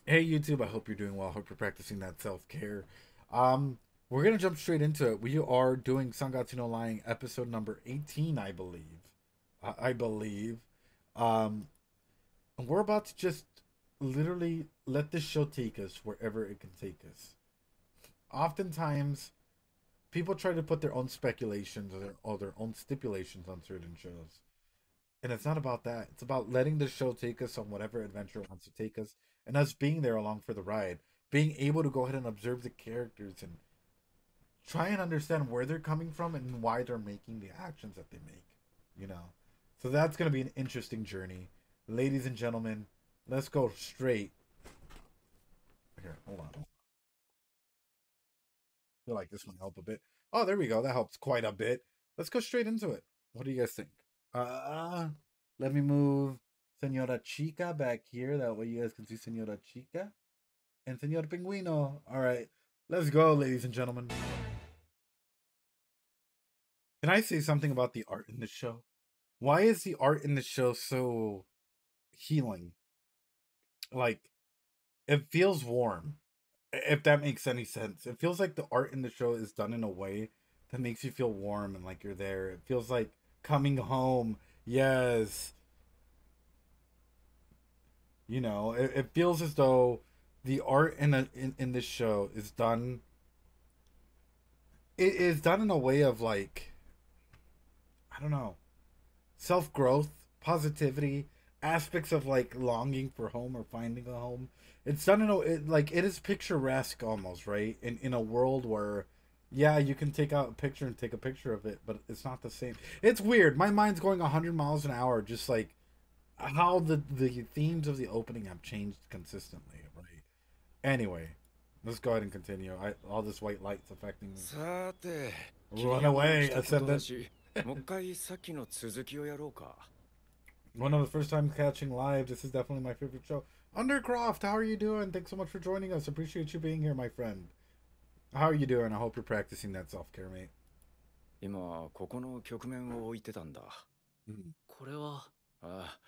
Hey YouTube, I hope you're doing well. I hope you're practicing that self-care. Um, we're gonna jump straight into it. We are doing Sangatsu no Lying episode number 18, I believe. I believe. Um, and we're about to just literally let this show take us wherever it can take us. Oftentimes, people try to put their own speculations or their own stipulations on certain shows. And it's not about that. It's about letting the show take us on whatever adventure it wants to take us and us being there along for the ride. Being able to go ahead and observe the characters and try and understand where they're coming from and why they're making the actions that they make. You know? So that's going to be an interesting journey. Ladies and gentlemen, let's go straight. Here, hold on. I feel like this might help a bit. Oh, there we go. That helps quite a bit. Let's go straight into it. What do you guys think? Uh, Let me move Senora Chica back here. That way you guys can see Senora Chica and Senor Pinguino. All right, let's go, ladies and gentlemen. Can I say something about the art in this show? Why is the art in the show so healing? Like, it feels warm, if that makes any sense. It feels like the art in the show is done in a way that makes you feel warm and like you're there. It feels like coming home. Yes. It feels as though the art in this show is done. It is done in a way of like, I don't know, self growth, positivity, aspects of like longing for home or finding a home. It's done in like it is picturesque almost, right? In a world where, yeah, you can take out a picture and take a picture of it, but it's not the same. It's weird. My mind's going 100 miles an hour, just like how the themes of the opening have changed consistently, right? Anyway, let's go ahead and continue. All this white light's affecting me. さて、君 Run がもう away, 来たことだ Ascendant. し、もう一回さっきの続きをやろうか。One of the first times catching live. This is definitely my favorite show. Undercroft, how are you doing? Thanks so much for joining us. Appreciate you being here, my friend. How are you doing? I hope you're practicing that self-care, mate. 今、ここの局面を置いてたんだ。これは。ああ、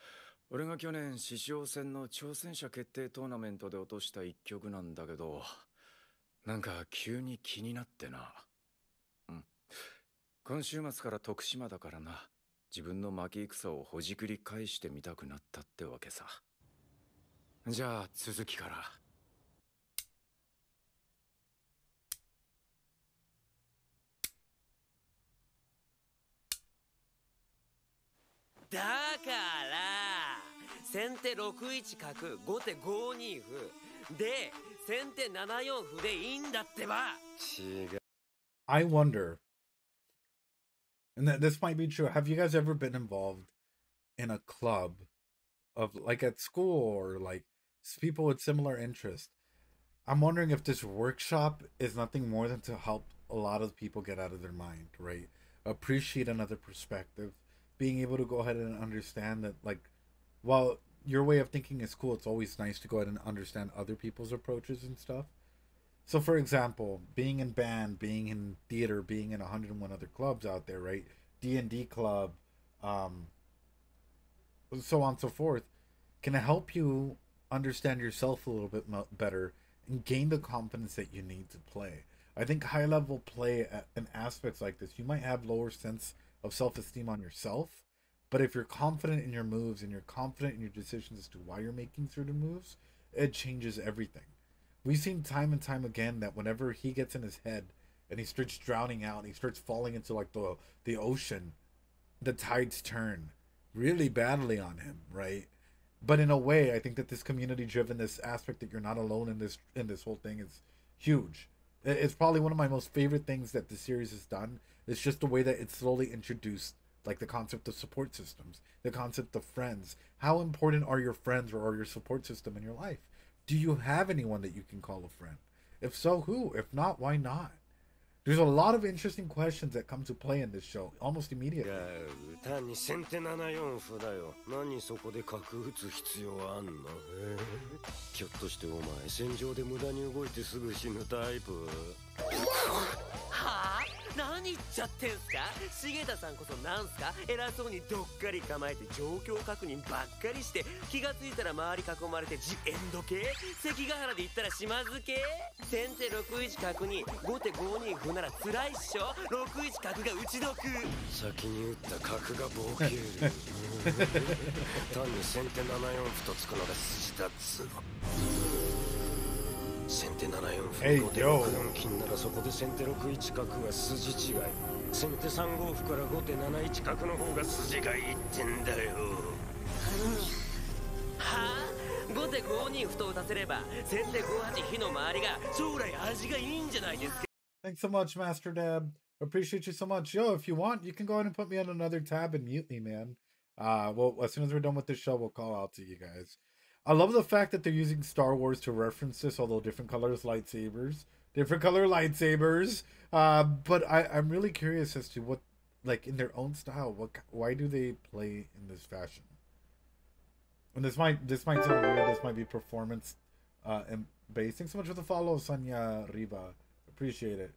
俺が去年獅子王戦の挑戦者決定トーナメントで落とした一局なんだけど、なんか急に気になってな。今週末から徳島だからな。自分の負け戦をほじくり返してみたくなったってわけさ。じゃあ続きから。だから先手6一角後手5二歩で先手7四歩でいいんだってば。違う。I wonder, and that this might be true. Have you guys ever been involved in a club of like at school or like people with similar interests? I'm wondering if this workshop is nothing more than to help a lot of people get out of their mind, right? Appreciate another perspective, being able to go ahead and understand that, like, while your way of thinking is cool, it's always nice to go ahead and understand other people's approaches and stuff. So, for example, being in band, being in theater, being in 101 other clubs out there, right? D&D club, um, so on and so forth, can help you understand yourself a little bit better and gain the confidence that you need to play. I think high level play in aspects like this, you might have lower sense of self-esteem on yourself, but if you're confident in your moves and you're confident in your decisions as to why you're making certain moves, it changes everything. We've seen time and time again that whenever he gets in his head and he starts drowning out and he starts falling into like the ocean, the tides turn really badly on him, right? But in a way, I think that this community driven, this aspect that you're not alone in this whole thing is huge. It's probably one of my most favorite things that the series has done. It's just the way that it's slowly introduced, like the concept of support systems, the concept of friends. How important are your friends or your support system in your life? Do you have anyone that you can call a friend? If so, who? If not, why not? There's a lot of interesting questions that come to play in this show almost immediately. 単に先手7四歩だよ。何そこで角打つ必要あんの？ひょっとしてお前戦場で無駄に動いてすぐ死ぬタイプ？はあ？何言っちゃってんすか。重田さんこそなんすか。偉そうにどっかり構えて状況確認ばっかりして、気がついたら周り囲まれてジエンド系。関ヶ原で言ったら島津系。先手6一角に後手5二歩なら辛いっしょ。6一角が打ち得。先に打った角がボケる単に先手7四歩とつくのが筋だっつうの。先手7四歩後手6四金ならそこで先手6一角が筋違い。先手3五歩から後手7一角の方が筋がいいってんだよ。はあ、後手5二歩と打たせれば先手5八飛の周りが将来味がいいんじゃないですか。 Thanks so much, Master Dab. Appreciate you so much. Yo, if you want, you can go ahead and put me on another tab and mute me, man. Well, as soon as we're done with this show, we'll call out to you guys. I love the fact that they're using Star Wars to reference this, although different colors lightsabers. Different color lightsabers. But I'm really curious as to what, like, in their own style, why do they play in this fashion? And this might sound weird, this might be performance and based. Thanks so much for the follow, Sonia Riva. Appreciate it.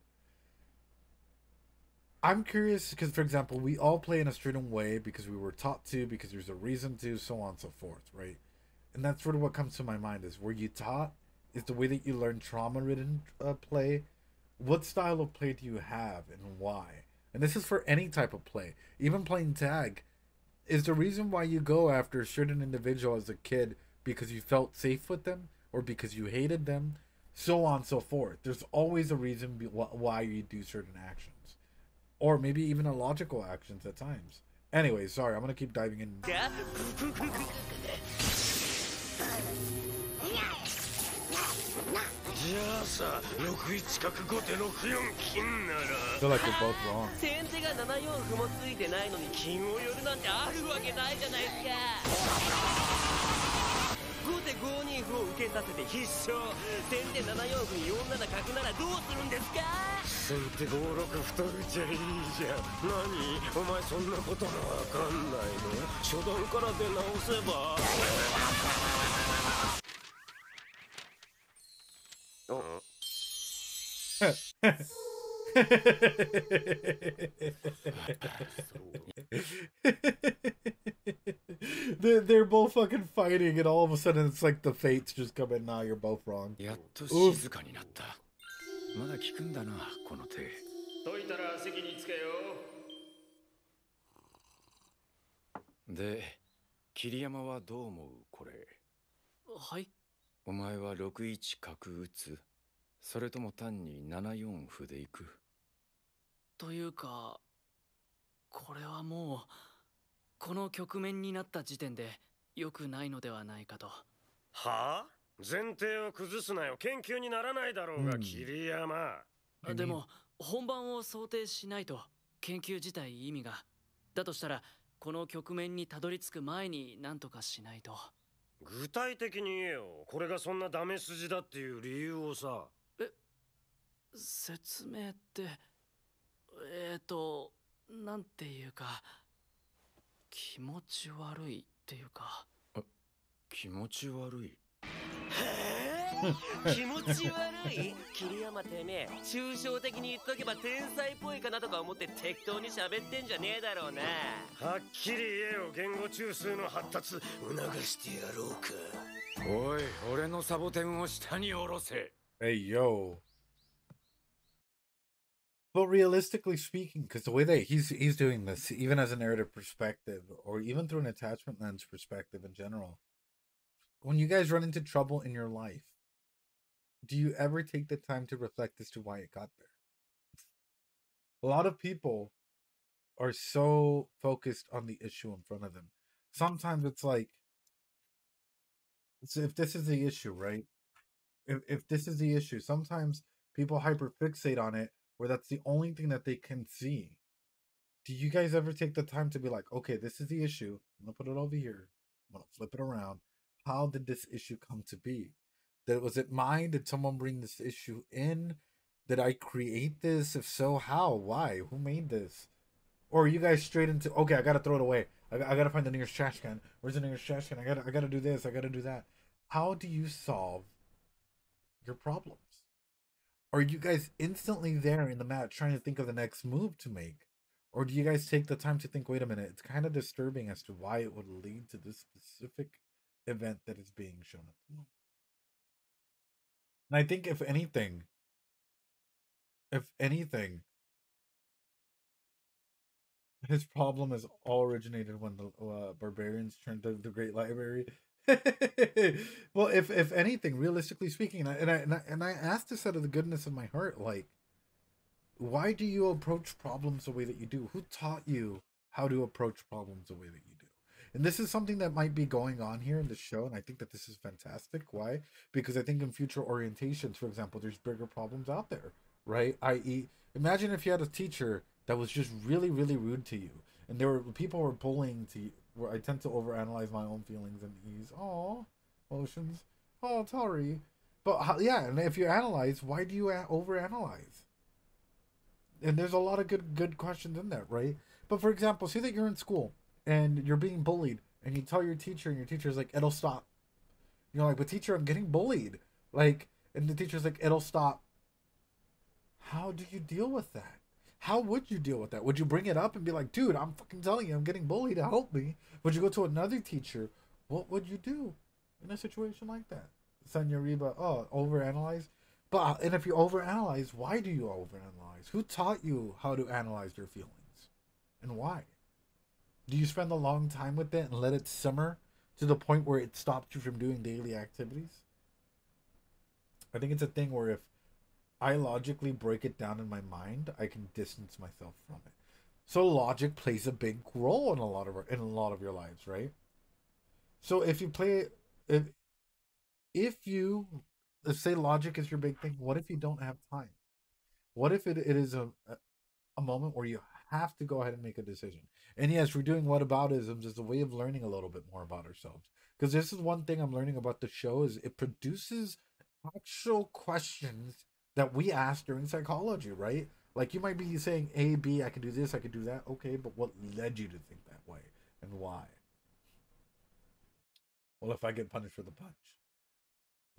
I'm curious because, for example, we all play in a certain way because we were taught to, because there's a reason to, so on and so forth, right? And that's sort of what comes to my mind is, were you taught? Is the way that you learn trauma-ridden play? What style of play do you have and why? And this is for any type of play. Even playing tag. Is the reason why you go after a certain individual as a kid because you felt safe with them? Or because you hated them? So on and so forth. There's always a reason why you do certain actions. Or maybe even illogical actions at times. Anyway, sorry, I'm going to keep diving in. Yeah. I feel like we're both wrong. 先手が7四歩もついてないのに金を寄るなんてあるわけないじゃないですか。後手5二歩を受けさせて必勝。先手7四歩に4七角ならどうするんですか。先手5六歩と打ちゃいいじゃん。何お前そんなことがわかんないの。初段から出直せば。They're both fucking fighting, and all of a sudden it's like the fates just come in. Nah, you're both wrong. やっと静かになった。まだ聞くんだな、この手。解いたら席につけよ。で、桐山はどう思うこれ。はい。お前は6一角打つ、それとも単に7四歩でいく。というか、これはもうこの局面になった時点で良くないのではないかと。はあ？前提を崩すなよ。研究にならないだろうが、桐山。でも本番を想定しないと研究自体意味が。だとしたらこの局面にたどり着く前に何とかしないと。具体的に言えよ。これがそんなダメ筋だっていう理由をさ。説明ってなんていうか、気持ち悪いっていうか。気持ち悪い。気持ち悪い。桐山てめえ抽象的に言っとけば天才っぽいかなとか思って適当に喋ってんじゃねえだろうな。はっきり言えよ。言語中枢の発達促してやろうか。おい、俺のサボテンを下に下ろせ。Hey, yo. But realistically speaking, because the way that he's doing this, even as a narrative perspective, or even through an attachment lens perspective in general, when you guys run into trouble in your life, do you ever take the time to reflect as to why it got there? A lot of people are so focused on the issue in front of them. Sometimes it's like, so if this is the issue, right? If this is the issue, sometimes people hyperfixate on it where that's the only thing that they can see. Do you guys ever take the time to be like, okay, this is the issue. I'm going to put it over here. I'm going to flip it around. How did this issue come to be? Was it mine? Did someone bring this issue in? Did I create this? If so, how? Why? Who made this? Or are you guys straight into, okay, I got to throw it away. I got to find the nearest trash can. Where's the nearest trash can? I got to do this. I got to do that. How do you solve your problems? are you guys instantly there in the match trying to think of the next move to make? Or do you guys take the time to think, wait a minute, it's kind of disturbing as to why it would lead to this specific event that is being shown at the moment? And I think if anything, his problem is all originated when the barbarians turned the Great Library. Well, if anything, realistically speaking, and I asked this out of the goodness of my heart, like, why do you approach problems the way that you do? Who taught you how to approach problems the way that you do? And this is something that might be going on here in the show, and I think that this is fantastic. Why? Because I think in future orientations, for example, there's bigger problems out there, right? I.e., imagine if you had a teacher that was just really, really rude to you, and there were people were bullying to you. Where I tend to overanalyze my own feelings and ease, oh, emotions, oh, sorry, but yeah, and if you analyze, why do you overanalyze? And there's a lot of good questions in there, right? But for example, say that you're in school and you're being bullied, and you tell your teacher, and your teacher's like, "It'll stop." You're like, "But teacher, I'm getting bullied." Like, and the teacher's like, "It'll stop." How do you deal with that? How would you deal with that? Would you bring it up and be like, "Dude, I'm fucking telling you, I'm getting bullied. Help me"? Would you go to another teacher? What would you do in a situation like that? Senorita, oh, overanalyze. But and if you overanalyze, why do you overanalyze? Who taught you how to analyze your feelings, and why? Do you spend a long time with it and let it simmer to the point where it stops you from doing daily activities? I think it's a thing where if I logically break it down in my mind, I can distance myself from it. So logic plays a big role in a lot of your lives, right? So if you play if you let's say logic is your big thing, what if you don't have time? What if it is a moment where you have to go ahead and make a decision? And yes, we're doing whataboutisms as a way of learning a little bit more about ourselves. Because this is one thing I'm learning about the show is it produces actual questions that we ask during psychology, right? Like you might be saying A, B, I can do this, I can do that. Okay, but what led you to think that way and why? Well, if I get punished for the punch.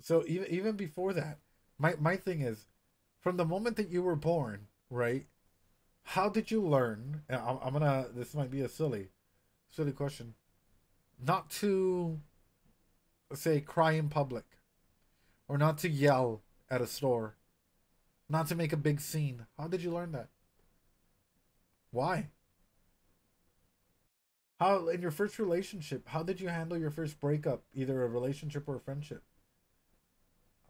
So even before that, my thing is, from the moment that you were born, right? How did you learn? And I'm gonna. This might be a silly question. Not to say cry in public, or not to yell at a store, not to make a big scene. How did you learn that? Why? How in your first relationship? How did you handle your first breakup, either a relationship or a friendship?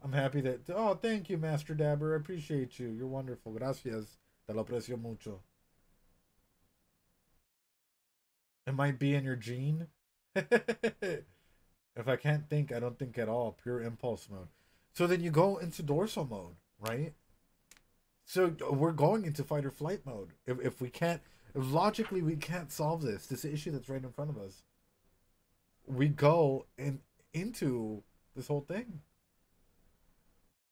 I'm happy that. Oh, thank you, Master Dabber. I appreciate you. You're wonderful. Gracias. Te lo aprecio mucho. It might be in your gene. If I can't think, I don't think at all. Pure impulse mode. So then you go into dorsal mode, right? So we're going into fight or flight mode. If we can't, if logically we can't solve this issue that's right in front of us, we go into this whole thing.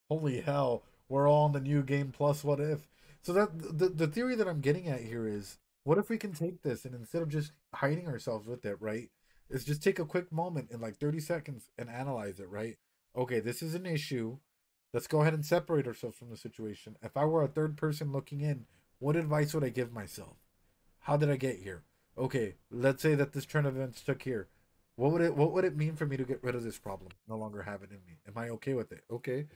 Holy hell, we're all in the new game plus what if. So that the theory that I'm getting at here is what if we can take this and instead of just hiding ourselves with it, right? Is just take a quick moment in like 30 seconds and analyze it, right? Okay, this is an issue. Let's go ahead and separate ourselves from the situation. If I were a third person looking in, what advice would I give myself? How did I get here? Okay, let's say that this turn of events took here. What would it mean for me to get rid of this problem? No longer have it in me. Am I okay with it? Okay,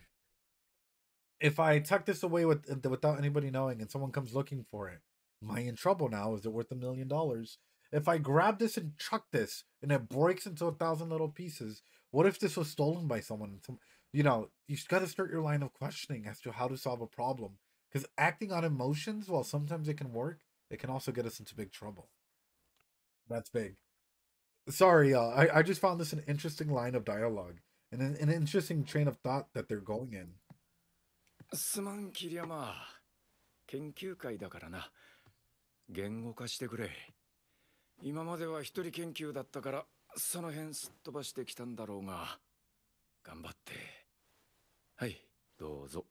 if I tuck this away without anybody knowing and someone comes looking for it, am I in trouble now? Is it worth $1 million? If I grab this and chuck this and it breaks into 1,000 little pieces, what if this was stolen by someone? You've got to start your line of questioning as to how to solve a problem. Because acting on emotions, while sometimes it can work, it can also get us into big trouble. That's big. Sorry, y'all. I just found this an interesting line of dialogue and an interesting train of thought that they're going in. すまん、桐山。研究会だからな。言語化してくれ。今までは一人研究だったから、その辺すっ飛ばしてきたんだろうが。頑張って。はい、どうぞ。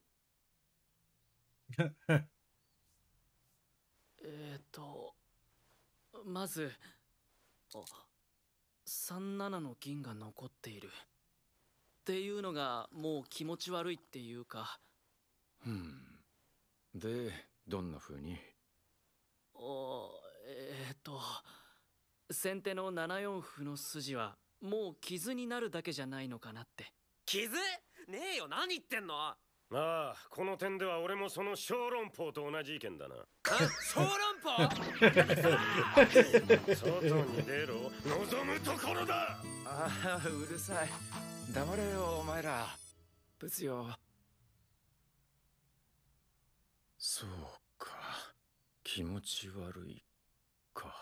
まず、37の銀が残っている。っていうのがもう気持ち悪いっていうか。で、どんな風に？先手の7四歩の筋はもう傷になるだけじゃないのかなって。傷？ねえよ、何言ってんの？ああ、この点では俺もその小籠包と同じ意見だな。小籠包？外に出ろ、望むところだ。ああ、うるさい。黙れよ、お前ら。ブツよ。そうか。気持ち悪いか。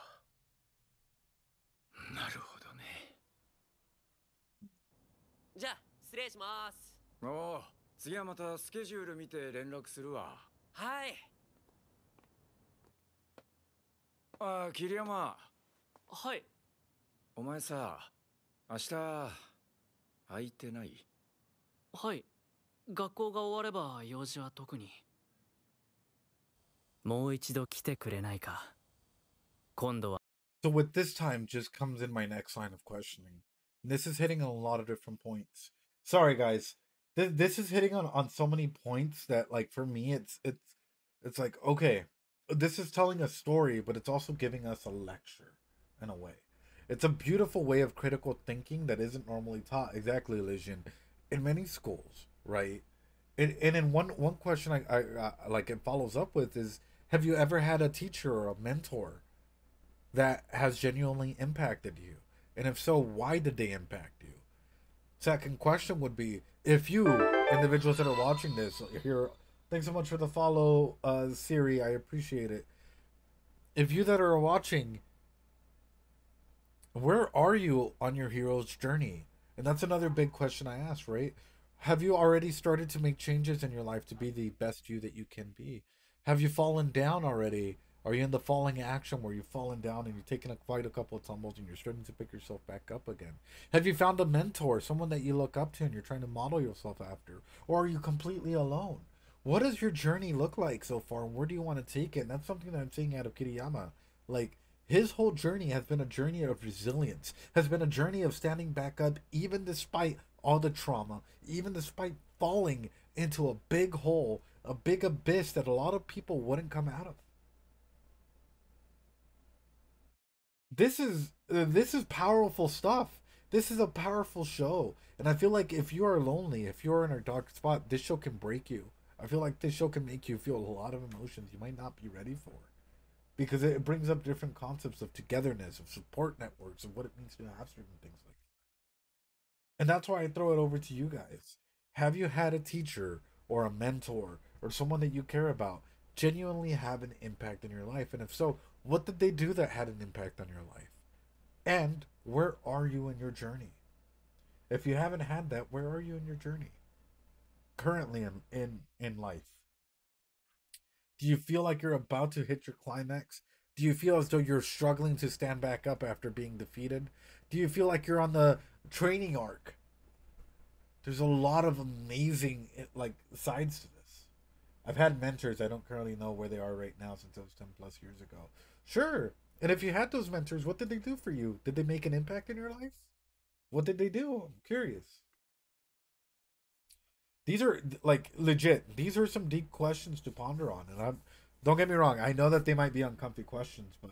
なるほどね。じゃあ失礼します。おお、次はまたスケジュール見て連絡するわ。はい。ああ、桐山。はい。お前さ、明日空いてない？はい。学校が終われば用事は特に。もう一度来てくれないか。今度は。So with this time just comes in my next line of questioning. And this is hitting on a lot of different points. Sorry guys. This is hitting on so many points that like for me it's like okay, this is telling a story, but it's also giving us a lecture in a way. It's a beautiful way of critical thinking that isn't normally taught. Exactly, Elysian, in many schools, right? And in one question I like it follows up with is, have you ever had a teacher or a mentor that has genuinely impacted you? And if so, why did they impact you? Second question would be, if you individuals that are watching this here, thanks so much for the follow, Siri, I appreciate it. If you that are watching, where are you on your hero's journey? And that's another big question I asked, right? Have you already started to make changes in your life to be the best you that you can be? Have you fallen down already? Are you in the falling action where you've fallen down and you've taken quite a couple of tumbles and you're starting to pick yourself back up again? Have you found a mentor, someone that you look up to and you're trying to model yourself after? Or are you completely alone? What does your journey look like so far, and where do you want to take it? And that's something that I'm seeing out of Kiriyama. Like, his whole journey has been a journey of resilience, has been a journey of standing back up even despite all the trauma, even despite falling into a big hole, a big abyss that a lot of people wouldn't come out of. This is powerful stuff. This is a powerful show. And I feel like if you are lonely, if you're in a dark spot, this show can break you. I feel like this show can make you feel a lot of emotions you might not be ready for. Because it brings up different concepts of togetherness, of support networks, of what it means to have certain things like that. And that's why I throw it over to you guys. Have you had a teacher or a mentor or someone that you care about genuinely have an impact in your life? And if so, what did they do that had an impact on your life? And where are you in your journey? If you haven't had that, where are you in your journey? Currently in life. Do you feel like you're about to hit your climax? Do you feel as though you're struggling to stand back up after being defeated? Do you feel like you're on the training arc? There's a lot of amazing like sides to this. I've had mentors. I don't currently know where they are right now since it was 10 plus years ago. Sure. And if you had those mentors, what did they do for you? Did they make an impact in your life? What did they do? I'm curious. These are like legit. These are some deep questions to ponder on. And don't get me wrong. I know that they might be uncomfy questions, but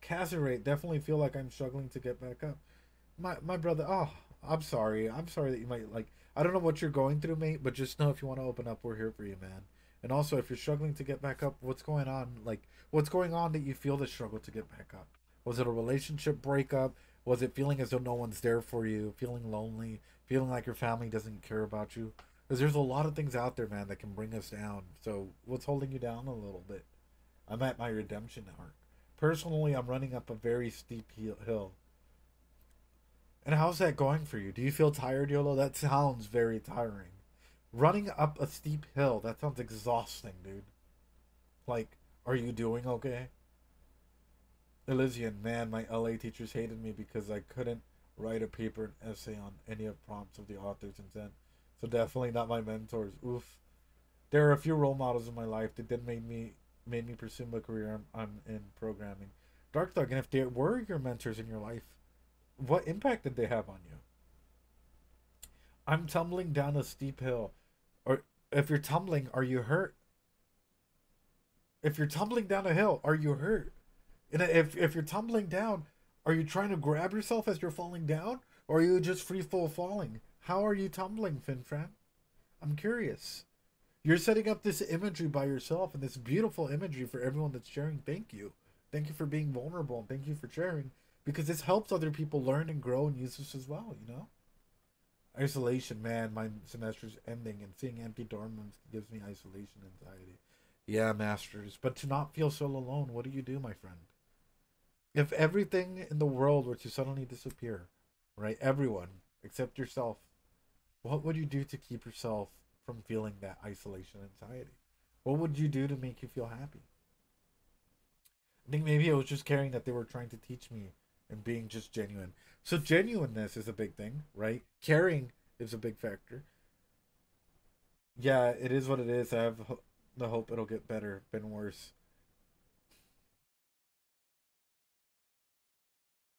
Casserate, definitely feel like I'm struggling to get back up. My brother, oh, I'm sorry. I'm sorry that you might like, I don't know what you're going through, mate, but just know if you want to open up, we're here for you, man. And also, if you're struggling to get back up, what's going on? Like, what's going on that you feel the struggle to get back up? Was it a relationship breakup? Was it feeling as though no one's there for you? Feeling lonely? Feeling like your family doesn't care about you? Because there's a lot of things out there, man, that can bring us down. So what's holding you down a little bit? I'm at my redemption arc. Personally, I'm running up a very steep hill. And how's that going for you? Do you feel tired, YOLO? That sounds very tiring. Running up a steep hill, that sounds exhausting, dude. Like, are you doing okay? Elysian, man, my LA teachers hated me because I couldn't write a paper and essay on any of prompts of the author's intent. So definitely not my mentors. Oof. There are a few role models in my life that did made me pursue my career I'm in programming. Dark Thug, and if they were your mentors in your life, what impact did they have on you? I'm tumbling down a steep hill. Or if you're tumbling, are you hurt? If you're tumbling down a hill, are you hurt? And if you're tumbling down, are you trying to grab yourself as you're falling down? Or are you just free fall falling? How are you tumbling, Finfran? I'm curious. You're setting up this imagery by yourself and this beautiful imagery for everyone that's sharing. Thank you. Thank you for being vulnerable and thank you for sharing. Because this helps other people learn and grow and use this as well, you know? Isolation, man, my semester's ending and seeing empty dorm rooms gives me isolation anxiety. Yeah, Masters. But to not feel so alone, what do you do, my friend? If everything in the world were to suddenly disappear, right? Everyone except yourself, what would you do to keep yourself from feeling that isolation anxiety? What would you do to make you feel happy? I think maybe it was just caring that they were trying to teach me and being just genuine. So genuineness is a big thing, right? Caring is a big factor. Yeah, it is what it is. I have the hope it'll get better. Been worse.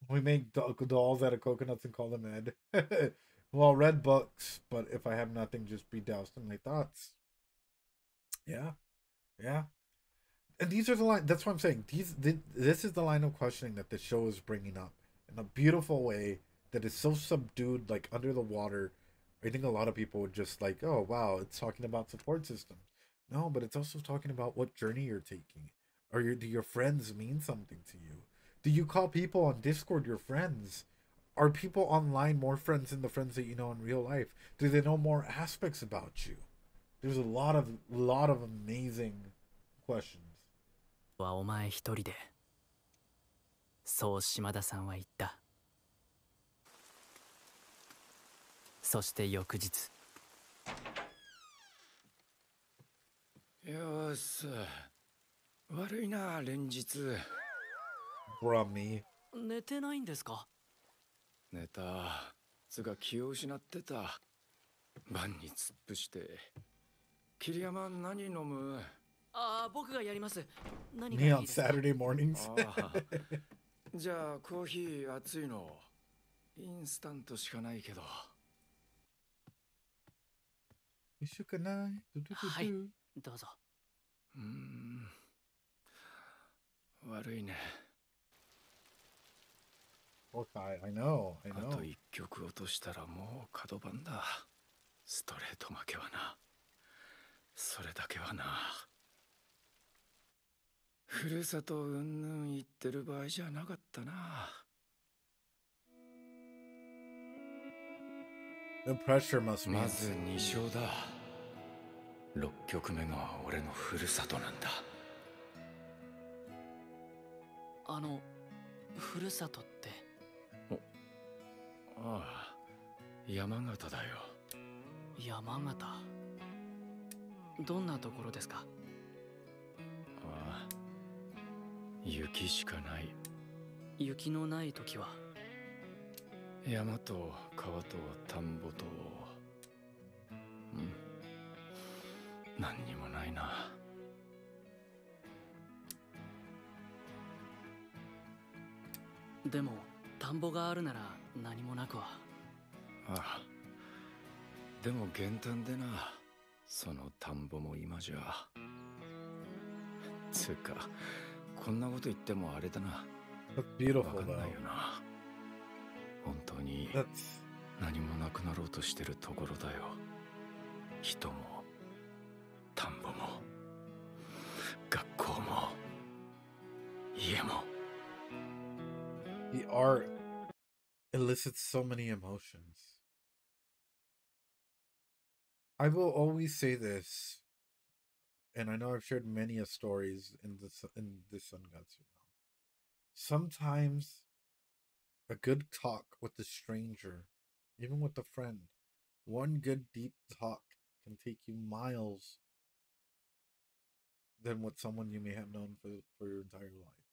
We make dolls out of coconuts and call them Ed. Well, read books, but if I have nothing, just be doused in my thoughts. Yeah, yeah. And these are the line. That's what I'm saying. This is the line of questioning that the show is bringing up in a beautiful way that is so subdued, like under the water. I think a lot of people would just like, oh wow, it's talking about support systems. No, but it's also talking about what journey you're taking. Or do your friends mean something to you? Do you call people on Discord your friends? Are people online more friends than the friends that you know in real life? Do they know more aspects about you? There's a lot of amazing questions. はお前一人で。そう島田さんは言った。そして翌日。よーし。悪いな、連日。Brummy. 寝てないんですか？寝た。つが気を失ってた。晩に突っ伏して。桐山何飲む？ああ、僕がやります。何が Me いい on ですか？ Saturday mornings. ああじゃあコーヒー熱いの。インスタントしかないけど。はい、どうぞ。悪いね。Okay, I know. あと一曲落としたらもう角番だ。ストレート負けはな。それだけはな。ふるさとうんぬん言ってる場合じゃなかったな。The pressure must be. まず2勝だ。6曲目が俺のふるさとなんだ。ふるさとって。ああ、山形だよ。山形。どんなところですか？ああ、雪しかない。雪のない時は？山と川と田んぼと、何にもないな。でも田んぼがあるなら何もなくは。ああ、でも減反でな。その田んぼも今じゃ。つうかこんなこと言ってもあれだな。Beautiful わかんないよな。本当に何もなくなろうとしてるところだよ。人も田んぼも学校も家も。The art elicits so many emotions. I will always say this, and I know I've shared many a stories in this Sungatsu realm. Sometimes a good talk with a stranger, even with a friend, one good deep talk can take you miles than what someone you may have known for your entire life.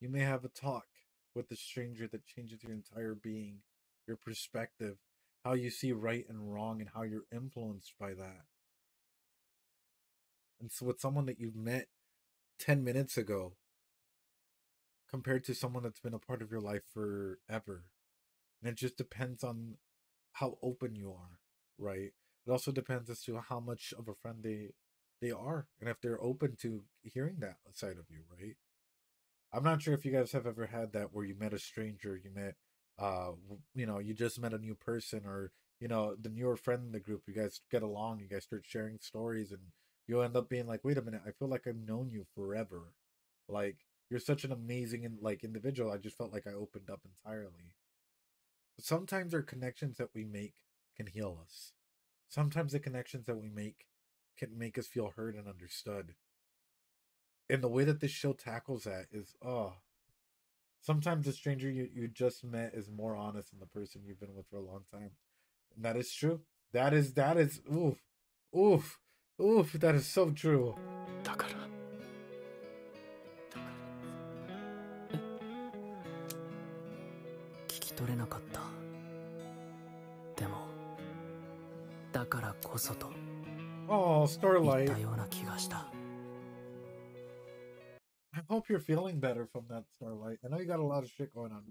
You may have a talk with a stranger that changes your entire being, your perspective, how you see right and wrong, and how you're influenced by that. And so with someone that you've met 10 minutes ago compared to someone that's been a part of your life forever. And it just depends on how open you are, right? It also depends as to how much of a friend they are, and if they're open to hearing that side of you, right? I'm not sure if you guys have ever had that where you met a stranger, you met, you just met a new person, or the newer friend in the group. You guys get along, you guys start sharing stories, and you end up being like, wait a minute, I feel like I've known you forever. Like you're such an amazing and like individual. I just felt like I opened up entirely. Sometimes our connections that we make can heal us. Sometimes the connections that we make can make us feel heard and understood. And the way that this show tackles that is, sometimes the stranger you just met is more honest than the person you've been with for a long time. And that is true. That is oof. Oof. Oof, that is so true. だから聞き取れなかった。でもだからこそと Oh, 言っ Starlight. たような気がした。 I hope you're feeling better from that, Starlight. I know you got a lot of shit going on.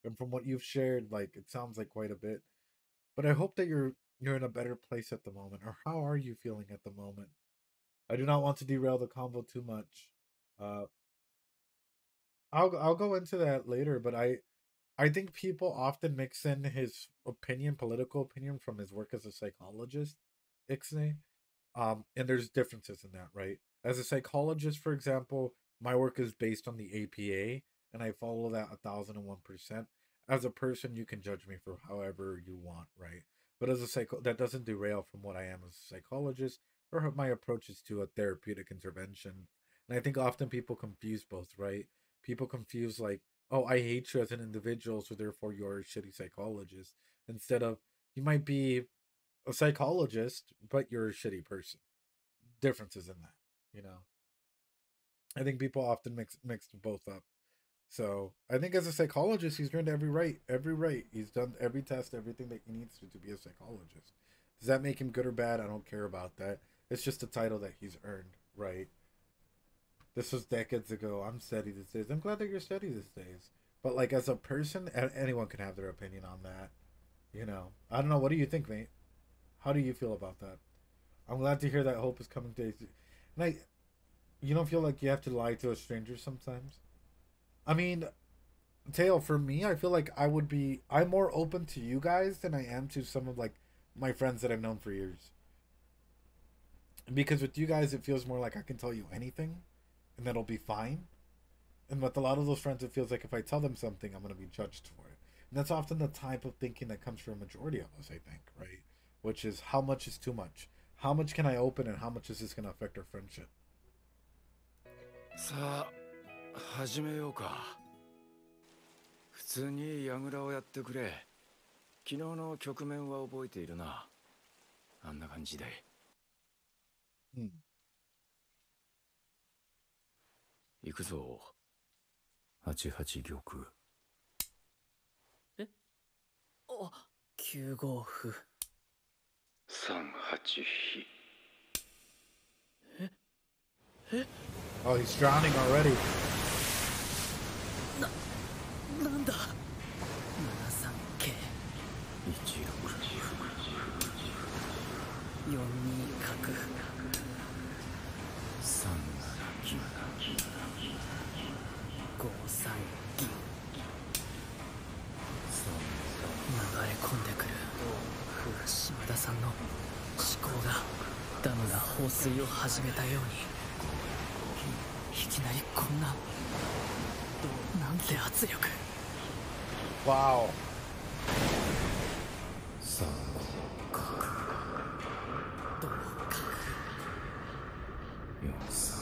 And from what you've shared, like it sounds like quite a bit. But I hope that you're in a better place at the moment. Or how are you feeling at the moment? I do not want to derail the convo too much. I'll go into that later, but I think people often mix in his opinion, political opinion, from his work as a psychologist, Ixnay. And there's differences in that, right? As a psychologist, for example, my work is based on the APA, and I follow that 1001%. As a person, you can judge me for however you want, right? But as a that doesn't derail from what I am as a psychologist or my approaches to a therapeutic intervention. And I think often people confuse both, right? People confuse like, oh, I hate you as an individual, so therefore you're a shitty psychologist. Instead of, you might be a psychologist, but you're a shitty person. Differences in that. I think people often mix both up. So I think as a psychologist, he's earned every right. He's done every test, everything that he needs to be a psychologist. Does that make him good or bad? I don't care about that. It's just a title that he's earned, right? This was decades ago. I'm steady these days. I'm glad that you're steady these days. But like as a person, anyone can have their opinion on that. I don't know. What do you think, mate? How do you feel about that? I'm glad to hear that hope is coming to you. And you don't feel like you have to lie to a stranger sometimes? I mean, Tail, for me, I feel like I'm more open to you guys than I am to some of like my friends that I've known for years. Because with you guys, it feels more like I can tell you anything and that'll be fine. And with a lot of those friends, it feels like if I tell them something, I'm going to be judged for it. And that's often the type of thinking that comes from a majority of us, I think, right? Which is, how much is too much? How much can I open and how much is this going to affect our friendship? さあ始めようか。普通に矢倉をやってくれ。昨日の局面は覚えているな。あんな感じで。行くぞ。8八玉。あ、9五歩。3八飛。Oh, he's drowning already. なんだ。7三桂。1六。4二角。3七金。5三銀。流れ込んでくる島田さんの思考がダムが放水を始めたように。いきなりこんななんて圧力。 Wow. 3角。同角。4三。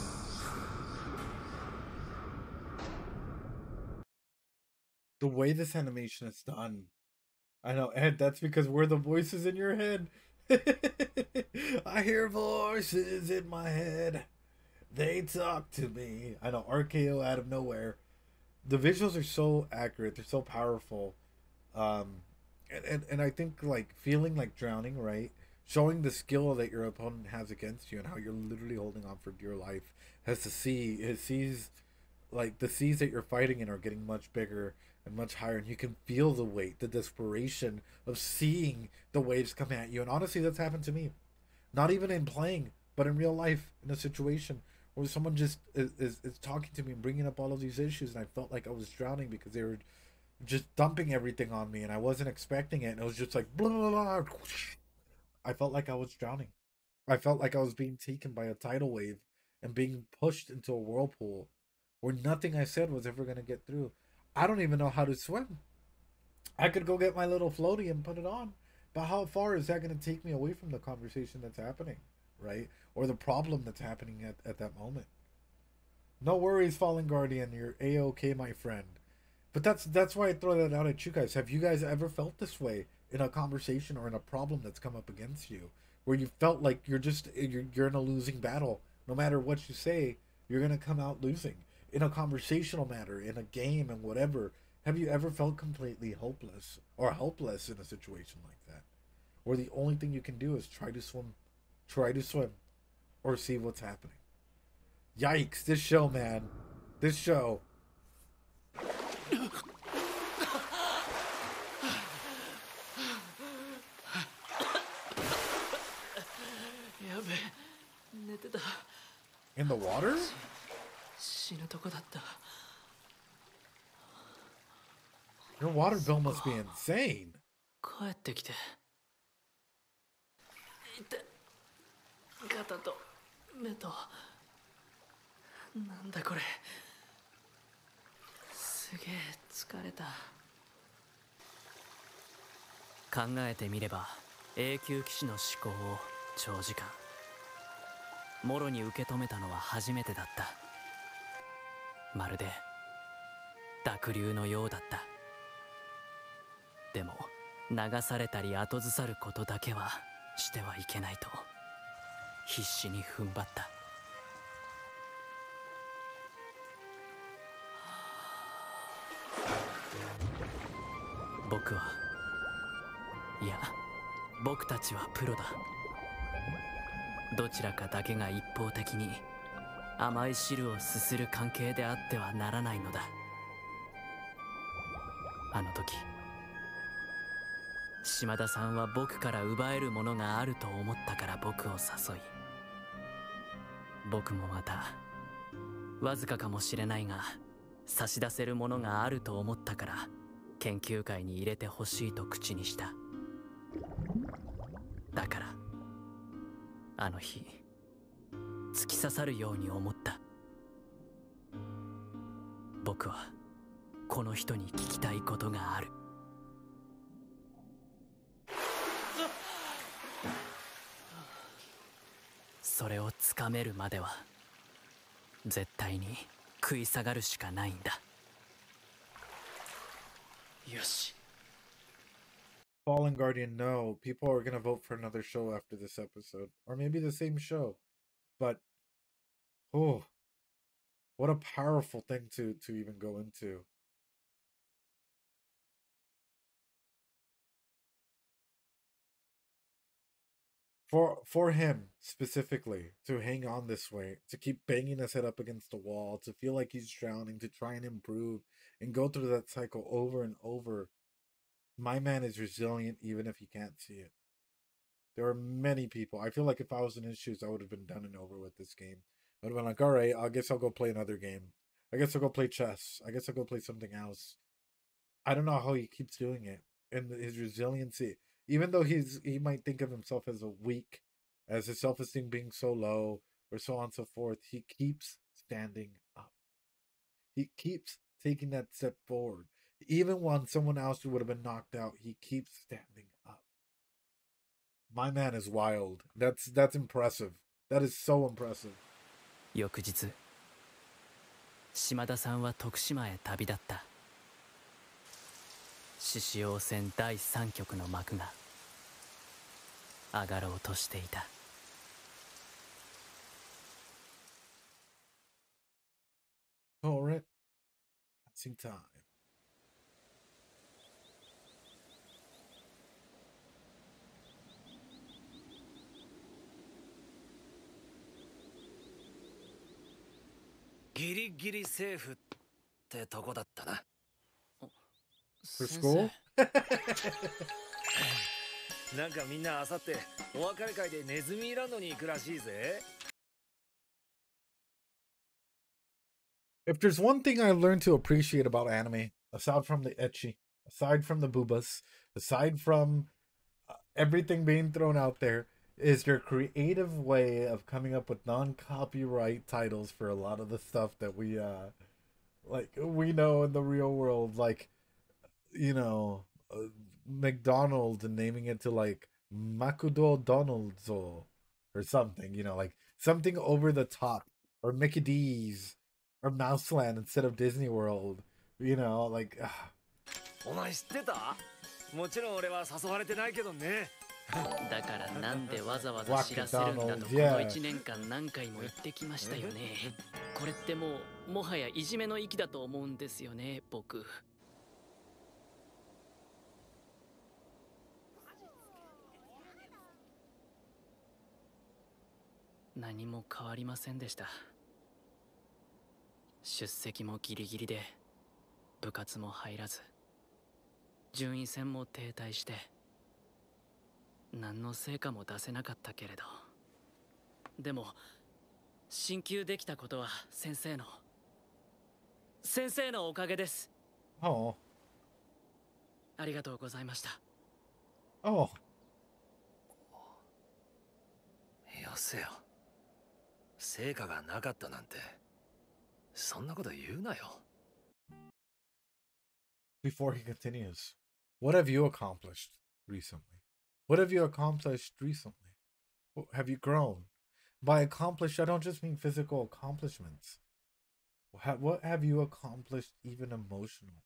The way this animation is done, I know, Ed, that's because we're the voices in your head. I hear voices in my head. They talk to me. I know, RKO out of nowhere. The visuals are so accurate. They're so powerful. And I think like feeling like drowning, right? Showing the skill that your opponent has against you and how you're literally holding on for dear life. Has to see his seas, like the seas that you're fighting in are getting much bigger. and much higher, and you can feel the weight, the desperation of seeing the waves come at you. And honestly, that's happened to me. Not even in playing, but in real life, in a situation where someone just is talking to me and bringing up all of these issues, and I felt like I was drowning because they were just dumping everything on me, and I wasn't expecting it, and it was just like blah blah blah. I felt like I was drowning. I felt like I was being taken by a tidal wave and being pushed into a whirlpool where nothing I said was ever going to get through. I don't even know how to swim. I could go get my little floaty and put it on, but how far is that going to take me away from the conversation that's happening, right? Or the problem that's happening at that moment? No worries, Fallen Guardian. You're A-okay, my friend. But that's why I throw that out at you guys. Have you guys ever felt this way in a conversation or in a problem that's come up against you, where you felt like you're in a losing battle? No matter what you say, you're gonna come out losing in a conversational matter, in a game, and whatever. Have you ever felt completely hopeless or helpless in a situation like that, where the only thing you can do is try to swim, or see what's happening? Yikes! This show, man, this show. やべえ、寝てた。 In the water? 死ぬとこだった。 Your water bill must be insane. 帰ってきて。痛い。肩と目と。なんだこれ。すげえ疲れた。考えてみれば、永久騎士の思考を長時間もろに受け止めたのは初めてだった。まるで濁流のようだった。でも流されたり後ずさることだけはしてはいけないと必死に踏ん張った。僕はいや僕たちはプロだ。どちらかだけが一方的に甘い汁をすする関係であってはならないのだ。あの時島田さんは僕から奪えるものがあると思ったから僕を誘い、僕もまたわずかかもしれないが差し出せるものがあると思ったから研究会に入れてほしいと口にした。だからあの日突き刺さるように思った。僕はこの人に聞きたいことがある。それをつかめるまでは絶対に食い下がるしかないんだ。よし。 Fallen Guardian, no. People are gonna vote for another show after this episode. Or maybe the same show. But, oh, what a powerful thing to even go into. For him, specifically, to hang on this way, to keep banging his head up against the wall, to feel like he's drowning, to try and improve, and go through that cycle over and over. My man is resilient even if he can't see it. There are many people. I feel like if I was in his shoes, I would have been done and over with this game. I would have been like, all right, I guess I'll go play another game. I guess I'll go play chess. I guess I'll go play something else. I don't know how he keeps doing it. And his resiliency, even though he might think of himself as a weak, as his self-esteem being so low, or so on and so forth, he keeps standing up. He keeps taking that step forward. Even when someone else would have been knocked out, he keeps standing up. My man is wild. That's impressive. That is so impressive. 翌日、島田さんは徳島へ旅立った。獅子王戦第3局の幕が上がろうとしていた。Alright. Passing time. Giri giri safe ってとこだったな。For school? なんかみんなあさってお別れ会でネズミランドに行くらしいぜ。 If there's one thing I learned to appreciate about anime, aside from the ecchi, aside from the boobas, aside from everything being thrown out there, is their creative way of coming up with non-copyright titles for a lot of the stuff that we we know in the real world, like, you know, McDonald's and naming it to like Makudo Donald's or something, you know, like something over the top, or Mickey D's or Mouseland instead of Disney World, you know, like お前知ってた？もちろん俺は誘われてないけどね。だからなんでわざわざ知らせるんだとこの1年間何回も言ってきましたよね。これってもはやいじめの域だと思うんですよね、僕。何も変わりませんでした。出席もギリギリで、部活も入らず、順位戦も停滞して、何の成果も出せなかったけれど、でも進級できたことは先生のおかげです。oh ありがとうございました。oh よせよ。成果がなかったなんて、そんなこと言うなよ。Before he continues, what have you accomplished recently? What have you accomplished recently? Have you grown? By accomplished, I don't just mean physical accomplishments. What have you accomplished even emotionally?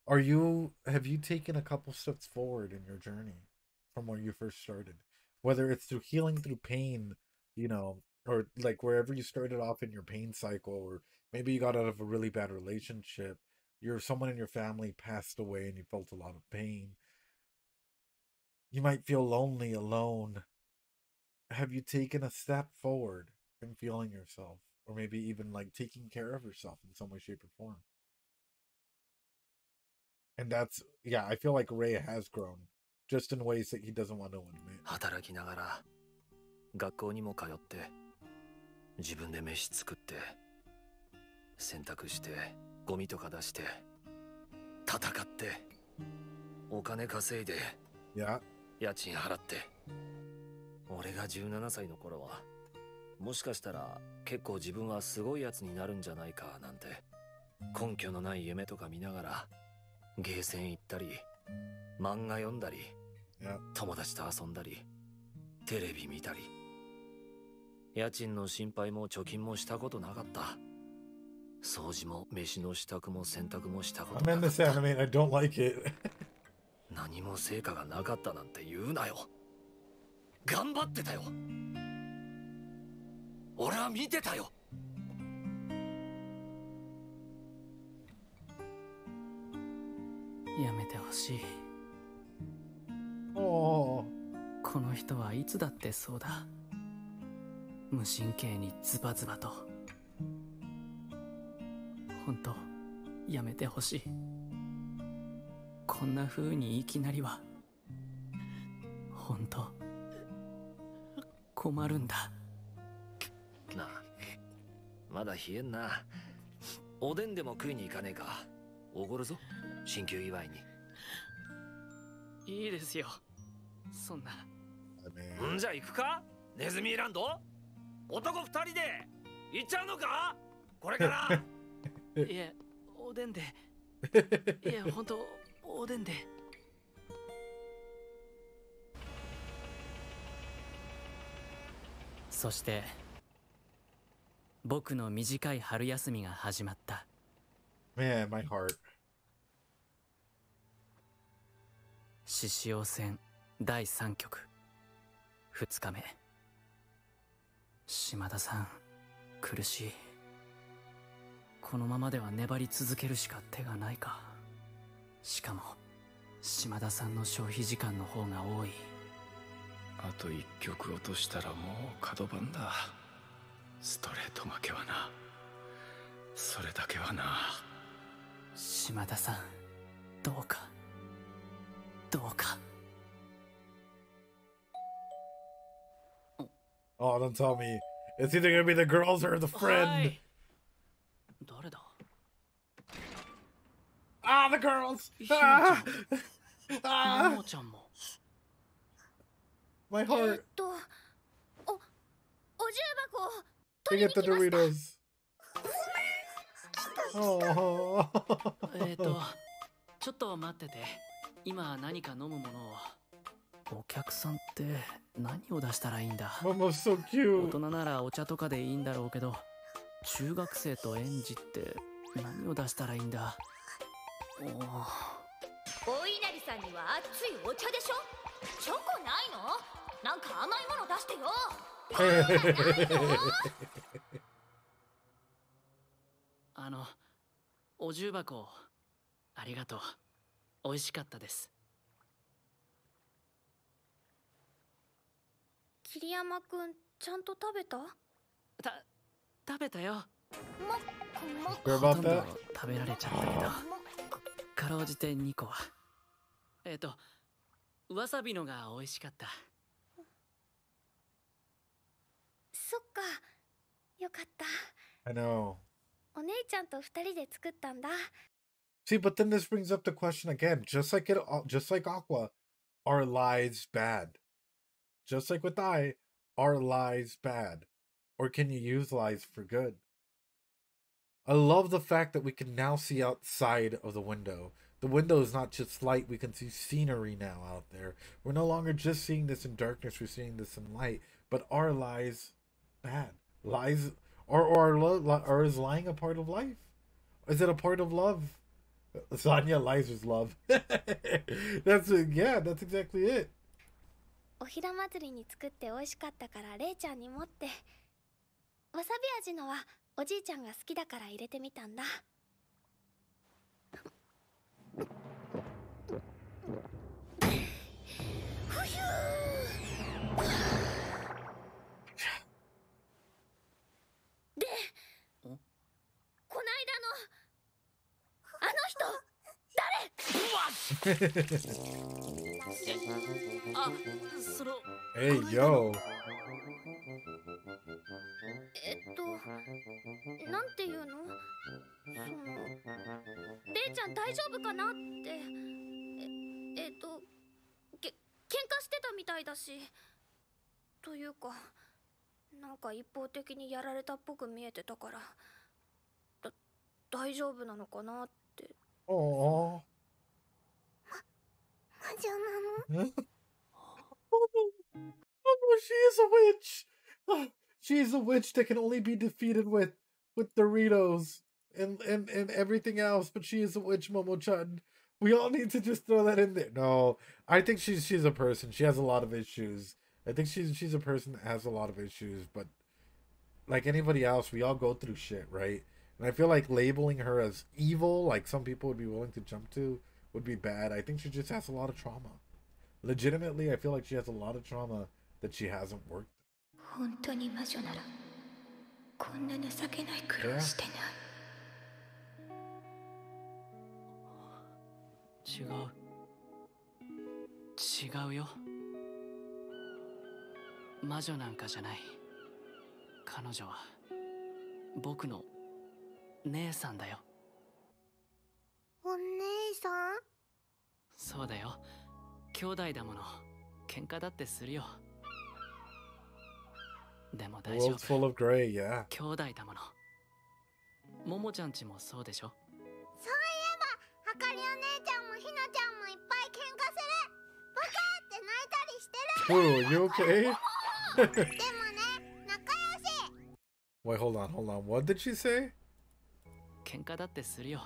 Have you taken a couple steps forward in your journey from where you first started? Whether it's through healing through pain, you know, or like wherever you started off in your pain cycle, or maybe you got out of a really bad relationship, someone in your family passed away and you felt a lot of pain. You might feel lonely, alone. Have you taken a step forward in feeling yourself? Or maybe even like taking care of yourself in some way, shape, or form? And that's, yeah, I feel like Ray has grown. Just in ways that he doesn't want to admit. 働きながら、学校にも通って、自分で飯作って、洗濯して、ゴミとか出して、戦って、お金稼いで、Yeah. 家賃払って。俺が17歳の頃は、もしかしたら結構自分はすごいやつになるんじゃないかなんて、根拠のない夢とか見ながら、ゲーセン行ったり、漫画読んだり、Yeah. 友達と遊んだり、テレビ見たり。家賃の心配も貯金もしたことなかった。掃除も飯の支度も洗濯もしたことな I'm か in っ this た。 anime and I don't like it. 何も成果がなかったなんて言うなよ。頑張ってたよ。俺は見てたよ。やめてほしい。 Oh. この人はいつだってそうだ。無神経にズバズバと。本当やめてほしい。こんな風にいきなりは本当困るんだ。なあ、まだ冷えんな。おでんでも食いに行かねえか。おごるぞ、進級祝いに。いいですよ、そんな。んじゃ行くか、ネズミランド。男2人で行っちゃうのか、これから。いや、おでんで。いや、本当おでんで。そして僕の短い春休みが始まった。 Man, my heart. 獅子王戦第3局2日目。島田さん、苦しい。このままでは粘り続けるしか手がないか。しかも島田さんの消費時間の方が多い。あと1曲落としたらもう角番だ。ストレート負けはな、それだけはな。島田さん、どうかどうか。 Oh, don't tell me. It's either gonna be the girls or the は friend. い。誰だ。 Ah, the girls! ひな Ah! ちゃんも Ah! ももちゃんも。 My heart. お重箱 They 取り get に the 来ました。 Doritos. Oh. ちょっと待ってて。今何か飲むものを。お客さんって何を出したらいいんだ。 Momo's so 大 cute. 人ならお茶とかでいいんだろうけど、中学生と園児って何を出したらいいんだ。おー、お稲荷さんには熱いお茶でしょ。チョコないの？なんか甘いもの出してよ。お重箱ありがとう。美味しかったです。桐山くんちゃんと食べた？食べたよ。Sure ほ about とんど that? 食べられちゃったけど、かろうじて2個は。わさびのが美味しかった。そっか、よかった。 I know. お姉ちゃんと二人で作ったんだ。 See, but then this brings up the question again. Just like Aqua, are lies bad? Just like with I, are lies bad? Or can you use lies for good? I love the fact that we can now see outside of the window. The window is not just light. We can see scenery now out there. We're no longer just seeing this in darkness. We're seeing this in light. But are lies bad? Lies, or is lying a part of life? Is it a part of love? Sonya, lies is love. That's exactly it. おひら祭りに作って美味しかったからレイちゃんに持って。わさび味のはおじいちゃんが好きだから入れてみたんだ。ふひゅー。で、こないだのあの人誰？あ、その Hey, yo. なんていうの？レイちゃん大丈夫かなって。喧嘩してたみたいだし。というか、なんか一方的にやられたっぽく見えてたから、大丈夫なのかなって。Aww. 魔女なの？ Oh, she is a witch. She is a witch that can only be defeated with Doritos and everything else. But she is a witch, Momo-chan. We all need to just throw that in there. No, I think she's a person. She has a lot of issues. I think she's a person that has a lot of issues. But like anybody else, we all go through shit, right? And I feel like labeling her as evil, like some people would be willing to jump to, would be bad. I think she just has a lot of trauma. Legitimately, I feel like she has a lot of trauma that she hasn't worked. 本当に魔女ならこんな情けない苦労してない。違うよ。魔女なんかじゃない。彼女は僕の姉さんだよ。お姉さん？そうだよ。兄弟だもの。喧嘩だってするよ。でも大丈 World's 夫。 full of gray, yeah. 兄弟だもの。ももちゃんちもそうでしょ。そういえば、あかりお姉ちゃんもひなちゃんもいっぱい喧嘩する。バカって泣いたりしてる。 Ooh, you okay? でもね、仲良し。 Wait, hold on. What did she say? 喧嘩だってするよ。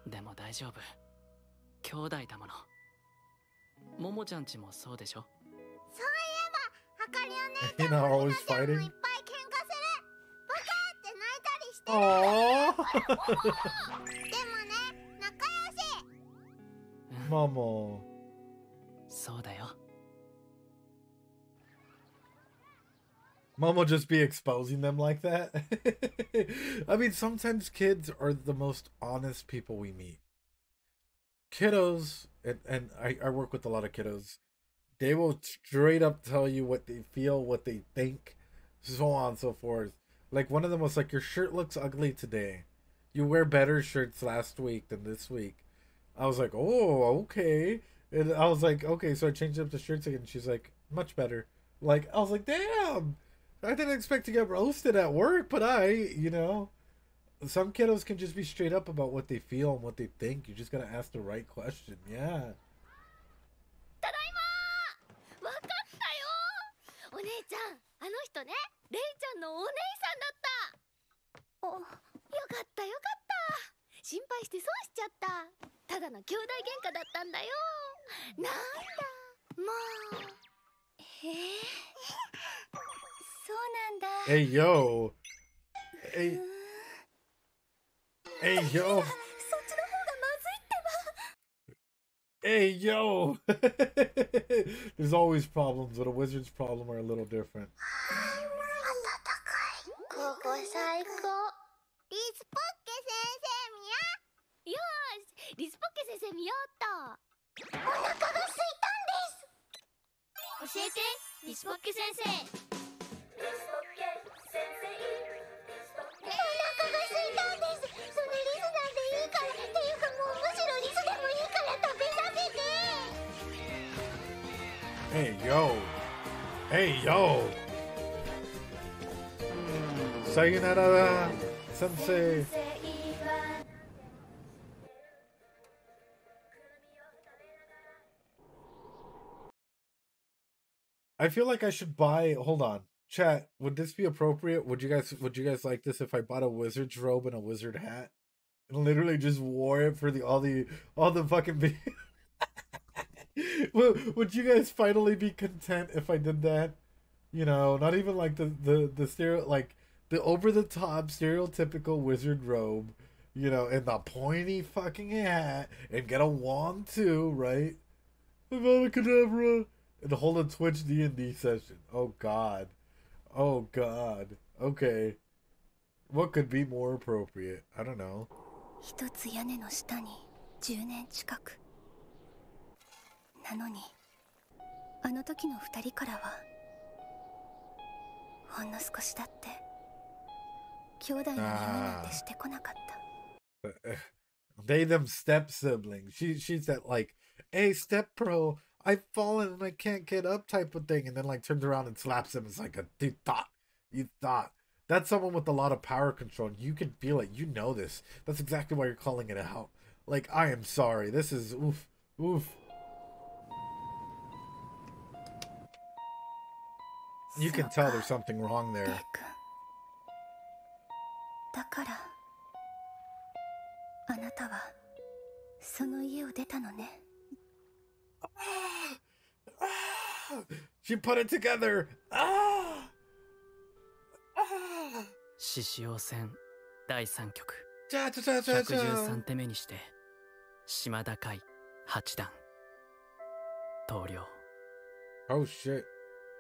でも大丈夫。兄弟だもの。ももちゃんちもそうでしょ。そういえば、あかりお姉ちゃ You ん know, も always ひなちゃんもいっぱい fighting. 喧嘩する。バカって泣いたりしてる。 Aww. でもね、仲良し。Momo. そうだよ。 Momo just be exposing them like that. I mean, sometimes kids are the most honest people we meet. kiddos, and I work with a lot of kiddos, they will straight up tell you what they feel, what they think, so on and so forth. Like, one of them was like, your shirt looks ugly today. You wear better shirts last week than this week. I was like, oh, okay. And I was like, okay, so I changed up the shirts again. She's like, much better. Like, I was like, damn. I didn't expect to get roasted at work, but some kiddos can just be straight up about what they feel and what they think. You just gotta ask the right question. Yeah. ただいまー。わかったよ。お姉ちゃん、あの人ね、レイちゃんのお姉さんだった。お、よかったよかった。心配して損しちゃった。ただの兄弟喧嘩だったんだよ。なんだ、もう。そうなんだ。Hey, yo. Hey. Hey, yo. そっちの方がまずいってば。 Hey, yo. There's always problems, but a wizard's problem are a little different. ここ最高。リスポッケ先生見や。よーし、リスポッケ先生見ようっと。お腹が空いたんです。教えて、リスポッケ先生。リスポッケ先生。お腹が空いたんです。そのリスなんでいいから。っていうかもうむしろリスでもいいから食べさせて。Hey, yo. Hey, yo. Sayonara, sensei. I feel like I should buy. Hold on, chat. Would this be appropriate? Would you guys like this if I bought a wizard's robe and a wizard hat and literally just wore it for all the fucking would you guys finally be content if I did that? You know, not even like the stereo, like the over the top stereotypical wizard robe, you know, and the pointy fucking hat, and get a wand too, right? Avada and hold a Twitch D&D session. Oh god. Oh god. Okay. What could be more appropriate? I don't know. 一つ屋根の下に10年近く。なのに、あの時の2人からはほんの少しだって兄弟の夢なんてしてこなかった。They them step siblings. She's that like, hey step pro, I've fallen and I can't get up type of thing, and then like turns around and slaps him. It's like you thought. That's someone with a lot of power control. You can feel it. You know this. That's exactly why you're calling it out. Like, I am sorry. This is oof. You can tell there's something wrong there. だからあなたはその家を出たのね。She put it together. 獅子王戦第3局113 113手目にして島田海八段投了。 Oh shit.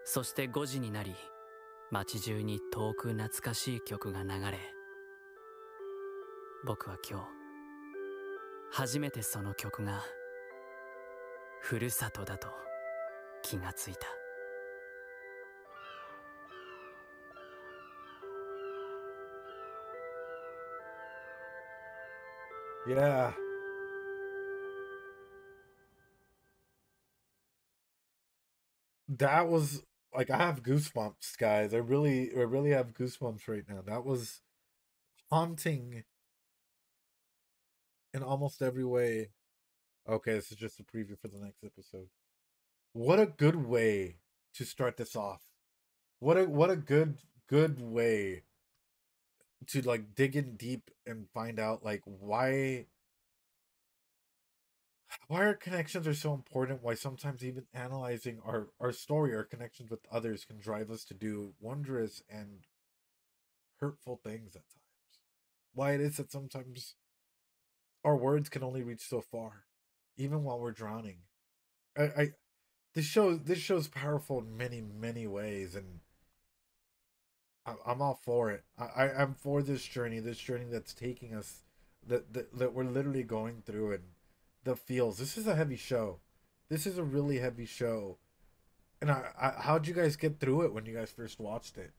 そして5時になり街中に遠く懐かしい曲が流れ、僕は今日初めてその曲がふるさとだと気がついた。Yeah. That was like, I have goosebumps, guys. I really have goosebumps right now. That was haunting in almost every way. Okay, this is just a preview for the next episode. What a good way to start this off. What a good way to like dig in deep and find out like why our connections are so important, why sometimes even analyzing our story, our connections with others can drive us to do wondrous and hurtful things at times. Why it is that sometimes our words can only reach so far, even while we're drowning. This show's powerful in many ways, and I'm all for it. I'm for this journey that's taking us, that we're literally going through, and the feels. This is a heavy show. This is a really heavy show. And how'd you guys get through it when you guys first watched it?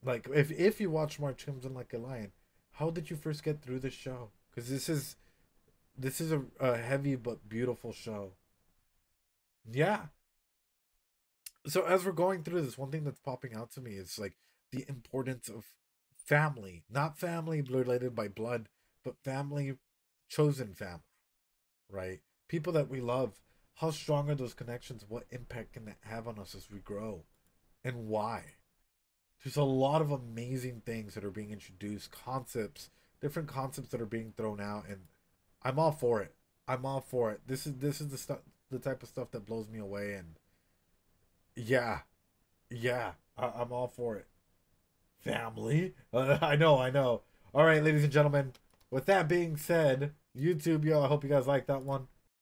Like, if you watched March Comes In Like a Lion, how did you first get through this show? Because this is a heavy but beautiful show. Yeah. So as we're going through this, one thing that's popping out to me is like the importance of family. Not family related by blood, but family, chosen family. Right? People that we love. How strong are those connections? What impact can that have on us as we grow? And why? There's a lot of amazing things that are being introduced, concepts, different concepts that are being thrown out, and I'm all for it. I'm all for it. This is the stuff, the type of stuff that blows me away, and yeah, I'm all for it. Family, I know. All right, ladies and gentlemen. With that being said, YouTube, yo, I hope you guys like that one.